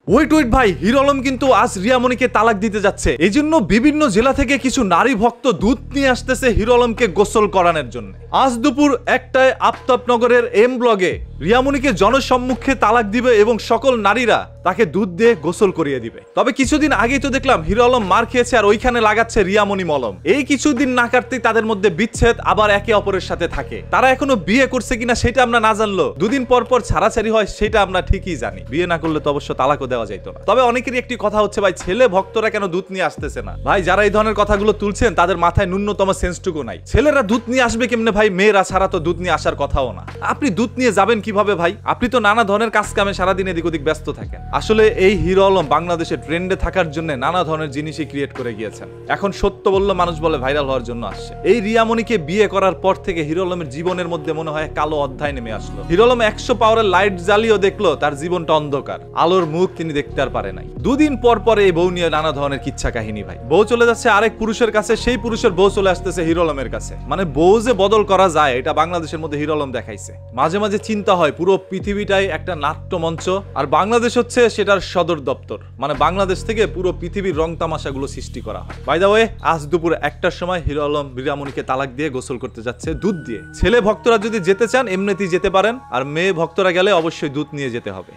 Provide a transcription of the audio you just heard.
Wait wait ভাই, hero Alam কিন্তু আজ রিয়ামণিকে তালাক দিতে যাচ্ছে। এই জন্য বিভিন্ন জেলা থেকে কিছু নারী ভক্ত দুধ নিয়ে আসতেছে হিরো আলমকে গোসল করানোর জন্য। আজ দুপুর 1টায় আফতাবনগরের এম ব্লগে রিয়ামণিকে জনসম্মুখে তালাক দিবে এবং সকল নারীরা তাকে দুধ দিয়ে গোসল করিয়ে দিবে। তবে কিছুদিন আগেই তো দেখলাম হিরো আলম মার খেয়েছে আর ওইখানে লাগাচ্ছে রিয়ামণি মলম। এই কিছুদিন না কাটতেই তাদের মধ্যে বিচ্ছেদ, আবার একে অপরের সাথে থাকে। তারা এখনো বিয়ে করছে কিনা সেটা আমরা না জানলো, দুদিন পর পর ছাড়াছাড়ি হয় সেটা আমরা ঠিকই জানি। বিয়ে না করলে তো অবশ্য তালাকও দেওয়া যাইতো না। তবে অনেকেরই একটি কথা হচ্ছে, ভাই ছেলে ভক্তরা কেন দুধ নিয়ে আসতেছে না? ভাই যারা এই ধরনের কথাগুলো তুলছেন তাদের মাথায় ন্যূনতম সেন্সটুকু নাই। ছেলেরা দুধ নিয়ে আসবে কেমনে ভাই? মেয়েরা ছাড়া তো দুধ নিয়ে আসার কথাও না। আপনি দুধ নিয়ে যাবেন কিভাবে ভাই? আপনি তো নানা ধরনের কাজ কামে সারাদিন এদিক ওদিক ব্যস্ত থাকেন। আসলে এই হিরো আলম বাংলাদেশে ট্রেন্ডে থাকার জন্য নানা ধরনের জিনিসই ক্রিয়েট করে গিয়েছেন। এখন সত্য বললে মানুষ বলে ভাইরাল হওয়ার জন্য আসছে। এই রিয়ামণিকে বিয়ে করার পর থেকে হিরো আলমের জীবনের মধ্যে মনে হয় কালো অধ্যায় নেমে আসলো। হিরো আলম 100 পাওয়ারের লাইট জ্বালিয়েও দেখলো তার জীবনটা অন্ধকার, আলোর মুখ তিনি দেখতে আর পারে নাই। দুদিন পর পর এই বউ নিয়ে নানা ধরনের কিচ্ছা কাহিনী ভাই। বউ চলে যাচ্ছে আরেক পুরুষের কাছে, সেই পুরুষের বউ চলে আসতেছে হিরো আলমের কাছে। মানে বউ যে বদল করা যায় এটা বাংলাদেশের মধ্যে হিরো আলম দেখাইছে। মাঝে মাঝে চিন্তা হয় পুরো পৃথিবীটাই একটা নাট্যমঞ্চ আর বাংলাদেশ হচ্ছে সেটার সদর দপ্তর। মানে বাংলাদেশ থেকে পুরো পৃথিবীর রং তামাশাগুলো সৃষ্টি করা হয়। বাই দ্য ওয়ে, আজ দুপুর 1টার সময় হিরো আলম রিয়ামণিকে তালাক দিয়ে গোসল করতে যাচ্ছে দুধ দিয়ে। ছেলে ভক্তরা যদি যেতে চান এমনিতেই যেতে পারেন, আর মেয়ে ভক্তরা গেলে অবশ্যই দুধ নিয়ে যেতে হবে।